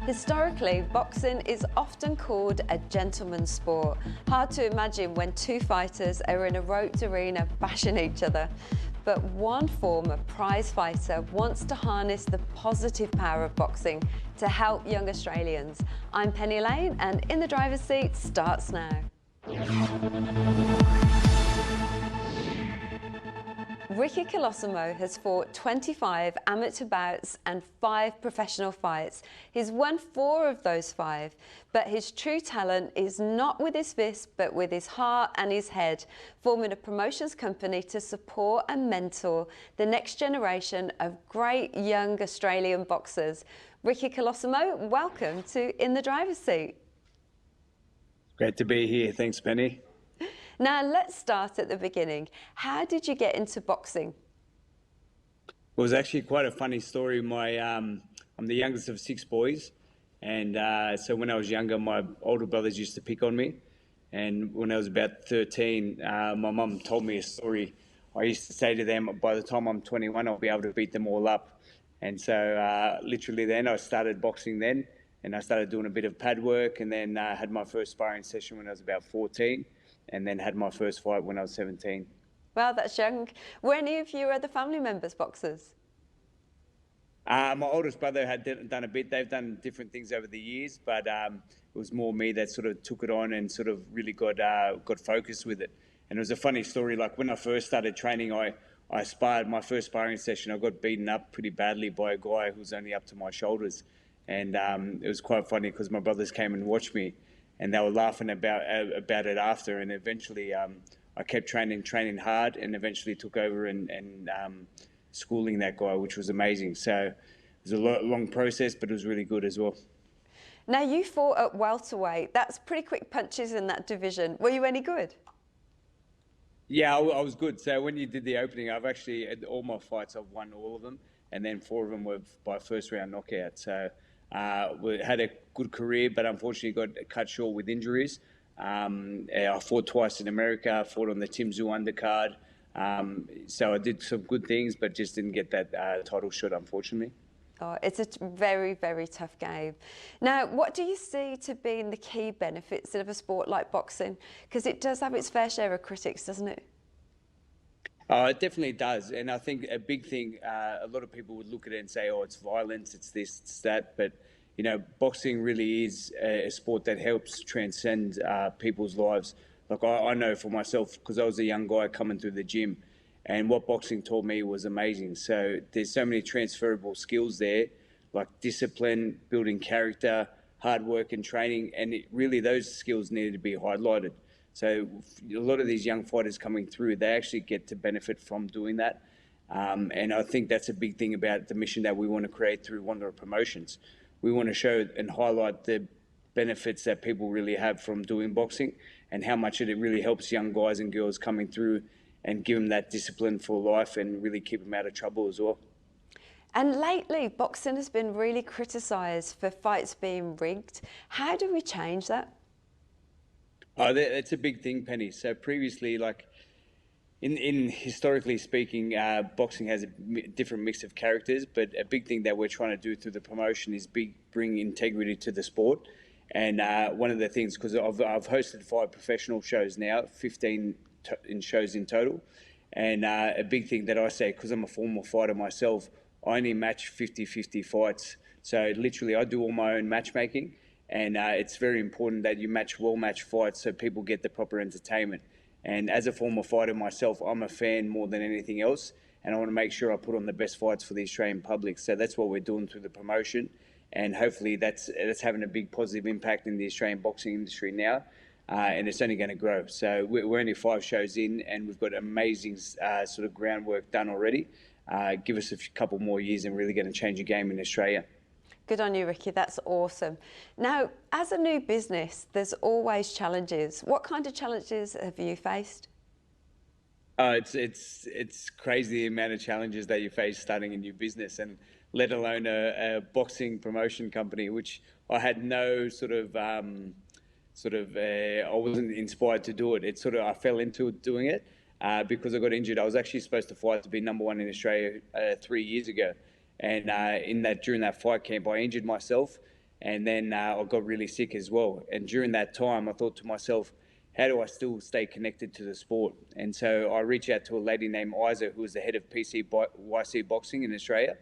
Historically, boxing is often called a gentleman's sport. Hard to imagine when two fighters are in a roped arena bashing each other. But one former prize fighter wants to harness the positive power of boxing to help young Australians. I'm Penny Lane, and In the Driver's Seat starts now. Ricky Colosimo has fought 25 amateur bouts and 5 professional fights. He's won 4 of those 5, but his true talent is not with his fists, but with his heart and his head, forming a promotions company to support and mentor the next generation of great young Australian boxers. Ricky Colosimo, welcome to In the Driver's Seat. Great to be here. Thanks, Penny. Now, let's start at the beginning. How did you get into boxing? It was actually quite a funny story. I'm the youngest of 6 boys. And so when I was younger, my older brothers used to pick on me. And when I was about 13, my mum told me a story. I used to say to them, by the time I'm 21, I'll be able to beat them all up. And so literally then I started boxing then. And I started doing a bit of pad work, and then had my first sparring session when I was about 14. And then had my first fight when I was 17. Well, that's young. Were any of your other family members boxers? My oldest brother had done a bit. They've done different things over the years, but it was more me that sort of took it on and sort of really got focused with it. And it was a funny story. Like when I first started training, I sparred my first sparring session. I got beaten up pretty badly by a guy who was only up to my shoulders. And it was quite funny because my brothers came and watched me. And they were laughing about it after, and eventually I kept training hard, and eventually took over and schooling that guy, which was amazing. So it was a long process, but it was really good as well. Now, you fought at welterweight. That's pretty quick punches in that division. Were you any good? Yeah, I was good. So when you did the opening, I've actually, at all my fights, I've won all of them, and then 4 of them were by first round knockout. So we had a good career, but unfortunately got cut short with injuries. I fought twice in America. I fought on the Tim Tszyu undercard. So I did some good things, but just didn't get that title shot, unfortunately. Oh, it's a very, very tough game. Now, what do you see to be the key benefits of a sport like boxing? Because it does have its fair share of critics, doesn't it? Oh, it definitely does. And I think a big thing, a lot of people would look at it and say, oh, it's violence, it's this, it's that. But, you know, boxing really is a sport that helps transcend people's lives. Like I know for myself, because I was a young guy coming through the gym, and what boxing taught me was amazing. So there's so many transferable skills there, like discipline, building character, hard work and training. And really those skills needed to be highlighted. So a lot of these young fighters coming through, they actually get to benefit from doing that. And I think that's a big thing about the mission that we want to create through Wanderer Promotions. We want to show and highlight the benefits that people really have from doing boxing, and how much it really helps young guys and girls coming through and give them that discipline for life and really keep them out of trouble as well. And lately, boxing has been really criticised for fights being rigged. How do we change that? Oh, that's a big thing, Penny. So previously, like in historically speaking, boxing has a different mix of characters, but a big thing that we're trying to do through the promotion is bring integrity to the sport. And one of the things, because I've hosted 5 professional shows now, 15 shows in total. And a big thing that I say, because I'm a former fighter myself, I only match 50-50 fights. So literally I do all my own matchmaking. And it's very important that you match well-matched fights so people get the proper entertainment. And as a former fighter myself, I'm a fan more than anything else. And I want to make sure I put on the best fights for the Australian public. So that's what we're doing through the promotion. And hopefully that's having a big positive impact in the Australian boxing industry now. And it's only going to grow. So we're only 5 shows in, and we've got amazing sort of groundwork done already. Give us a couple more years and really going to change the game in Australia. Good on you, Ricky. That's awesome. Now, as a new business, there's always challenges. What kind of challenges have you faced? It's crazy the amount of challenges that you face starting a new business, and let alone a boxing promotion company, which I had no I wasn't inspired to do it. I fell into doing it because I got injured. I was actually supposed to fight to be #1 in Australia 3 years ago. And during that fight camp, I injured myself, and then I got really sick as well. And during that time, I thought to myself, how do I still stay connected to the sport? And so I reached out to a lady named Isa, who was the head of PCYC Boxing in Australia,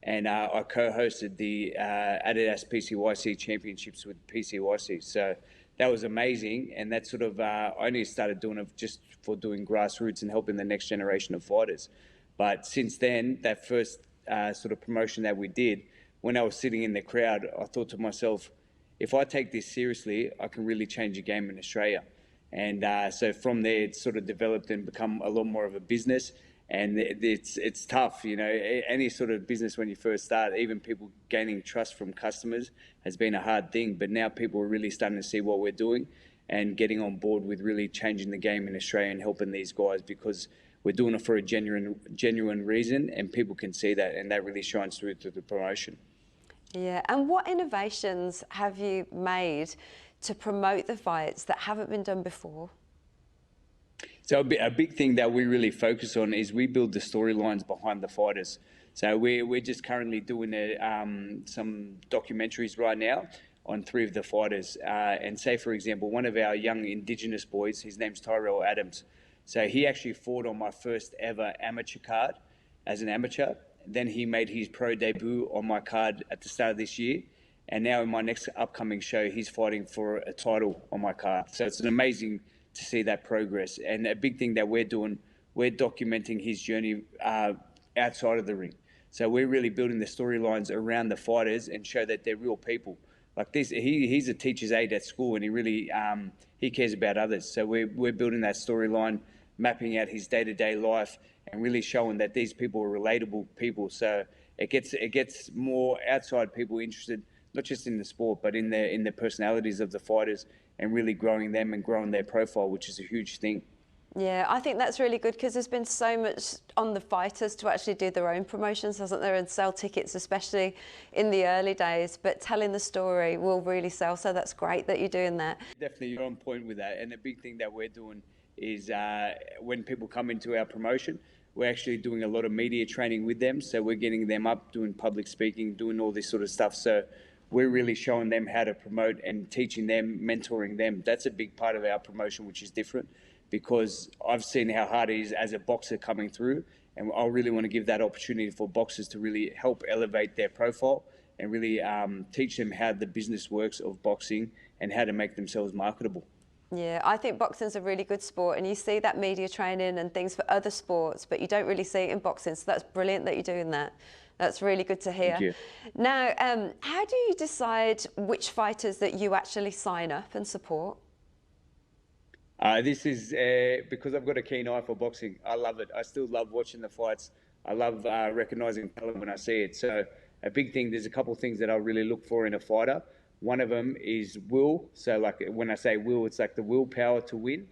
and I co-hosted the Adidas PCYC Championships with PCYC. So that was amazing, and that sort of I only started doing it just for doing grassroots and helping the next generation of fighters. But since then, that first sort of promotion that we did, when I was sitting in the crowd, I thought to myself, if I take this seriously, I can really change the game in Australia. And so from there, it's sort of developed and become a lot more of a business. And it's tough, you know, any sort of business when you first start, even people gaining trust from customers has been a hard thing. But now people are really starting to see what we're doing and getting on board with really changing the game in Australia and helping these guys, because we're doing it for a genuine reason, and people can see that, and that really shines through to the promotion. Yeah, and what innovations have you made to promote the fights that haven't been done before? So a big thing that we really focus on is we build the storylines behind the fighters. So we're just currently doing some documentaries right now on 3 of the fighters. And say, for example, one of our young Indigenous boys, his name's Tyrell Adams. So he actually fought on my first ever amateur card as an amateur. Then he made his pro debut on my card at the start of this year. And now in my next upcoming show, he's fighting for a title on my card. So it's an amazing to see that progress. And a big thing that we're doing, we're documenting his journey outside of the ring. So we're really building the storylines around the fighters and show that they're real people. Like this, he's a teacher's aide at school, and he really he cares about others. So we're building that storyline, mapping out his day-to-day life, and really showing that these people are relatable people. So it gets more outside people interested, not just in the sport, but in the personalities of the fighters, and really growing them and growing their profile, which is a huge thing. Yeah, I think that's really good, because there's been so much on the fighters to actually do their own promotions, hasn't there, and sell tickets, especially in the early days. But telling the story will really sell, so that's great that you're doing that. Definitely, you're on point with that. And the big thing that we're doing is when people come into our promotion, we're actually doing a lot of media training with them. So we're getting them up, doing public speaking, doing all this sort of stuff. So we're really showing them how to promote and teaching them, mentoring them. That's a big part of our promotion, which is different, because I've seen how hard it is as a boxer coming through, and I really want to give that opportunity for boxers to really help elevate their profile and really teach them how the business works of boxing and how to make themselves marketable. Yeah, I think boxing's a really good sport, and you see that media training and things for other sports, but you don't really see it in boxing, so that's brilliant that you're doing that. That's really good to hear. Thank you. Now, how do you decide which fighters that you actually sign up and support? This is because I've got a keen eye for boxing. I love it. I still love watching the fights. I love recognising talent when I see it. So a big thing, there's a couple of things that I really look for in a fighter. One of them is will. So like when I say will, it's like the willpower to win.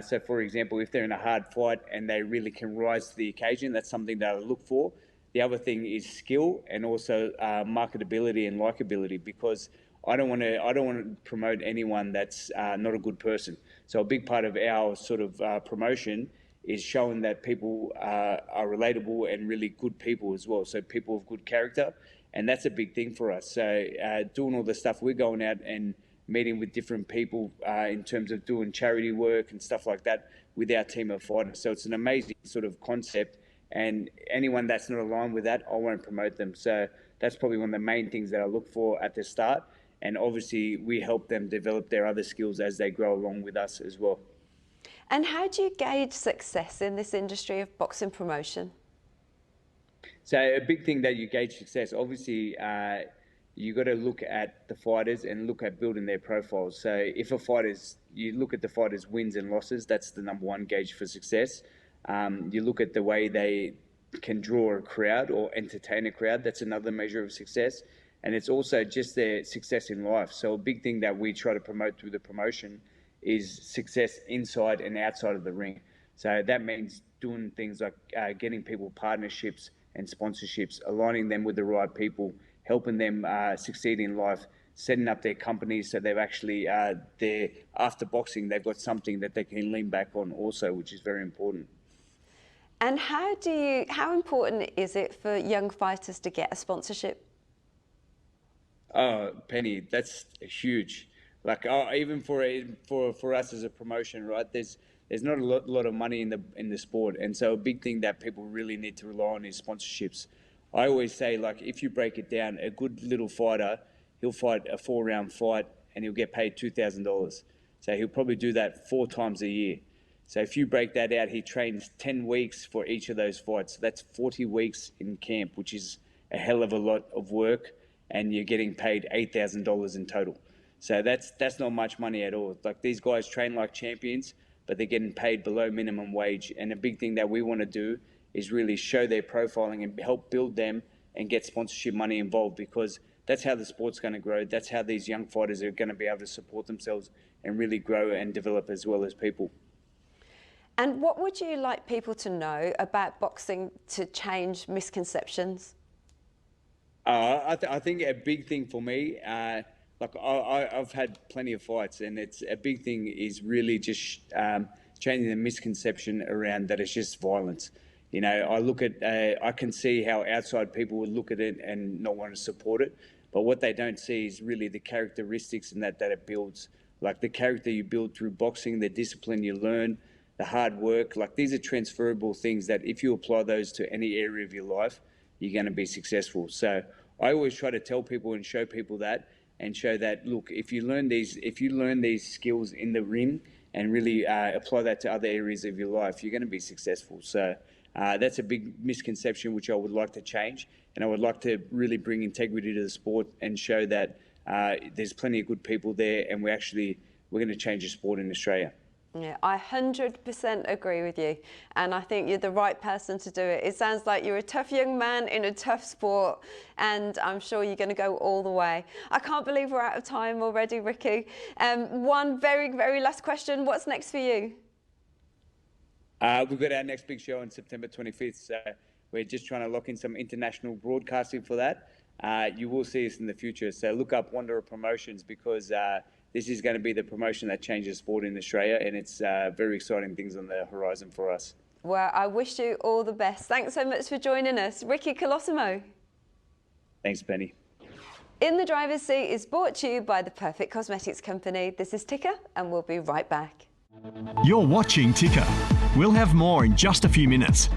So for example, if they're in a hard fight and they really can rise to the occasion, that's something that I look for. The other thing is skill, and also marketability and likability, because I don't want to promote anyone that's not a good person. So a big part of our sort of promotion is showing that people are relatable and really good people as well. So people of good character, and that's a big thing for us. So doing all the stuff, we're going out and meeting with different people in terms of doing charity work and stuff like that with our team of fighters. So it's an amazing sort of concept, and anyone that's not aligned with that, I won't promote them. So that's probably one of the main things that I look for at the start. And obviously, we help them develop their other skills as they grow along with us as well. And how do you gauge success in this industry of boxing promotion? So a big thing that you gauge success, obviously, you got to look at the fighters and look at building their profiles. So if you look at the fighters' wins and losses, that's the number one gauge for success. You look at the way they can draw a crowd or entertain a crowd, that's another measure of success. And it's also just their success in life. So a big thing that we try to promote through the promotion is success inside and outside of the ring. So that means doing things like getting people partnerships and sponsorships, aligning them with the right people, helping them succeed in life, setting up their companies so they've actually, after boxing, they've got something that they can lean back on also, which is very important. And how important is it for young fighters to get a sponsorship? Oh, Penny, that's huge. Like even for us as a promotion, right? There's not a lot of money in the sport, and so a big thing that people really need to rely on is sponsorships. I always say, like, if you break it down, a good little fighter, he'll fight a 4-round fight and he'll get paid $2,000. So he'll probably do that 4 times a year. So if you break that out, he trains 10 weeks for each of those fights. So that's 40 weeks in camp, which is a hell of a lot of work, and you're getting paid $8,000 in total. So that's not much money at all. Like, these guys train like champions, but they're getting paid below minimum wage. And a big thing that we want to do is really show their profiling and help build them and get sponsorship money involved, because that's how the sport's going to grow. That's how these young fighters are going to be able to support themselves and really grow and develop as well as people. And what would you like people to know about boxing to change misconceptions? I think a big thing for me, like I've had plenty of fights, and it's a big thing is really just changing the misconception around that it's just violence. You know, I can see how outside people would look at it and not want to support it, but what they don't see is really the characteristics and that it builds, like the character you build through boxing, the discipline you learn, the hard work. Like, these are transferable things that if you apply those to any area of your life, you're going to be successful. So I always try to tell people and show people that, and show that, look, if you learn these skills in the ring and really apply that to other areas of your life, you're going to be successful. So that's a big misconception which I would like to change, and I would like to really bring integrity to the sport and show that there's plenty of good people there, and we're going to change the sport in Australia. Yeah, I 100% agree with you, and I think you're the right person to do it. It sounds like you're a tough young man in a tough sport, and I'm sure you're going to go all the way. I can't believe we're out of time already, Ricky. One very, very last question. What's next for you? We've got our next big show on September 25th, so we're just trying to lock in some international broadcasting for that. You will see us in the future, so look up Wanderer Promotions, because this is going to be the promotion that changes sport in Australia, and it's very exciting things on the horizon for us. Well, I wish you all the best. Thanks so much for joining us. Ricky Colosimo. Thanks, Penny. In the Driver's Seat is brought to you by the Perfect Cosmetics Company. This is Ticker, and we'll be right back. You're watching Ticker. We'll have more in just a few minutes.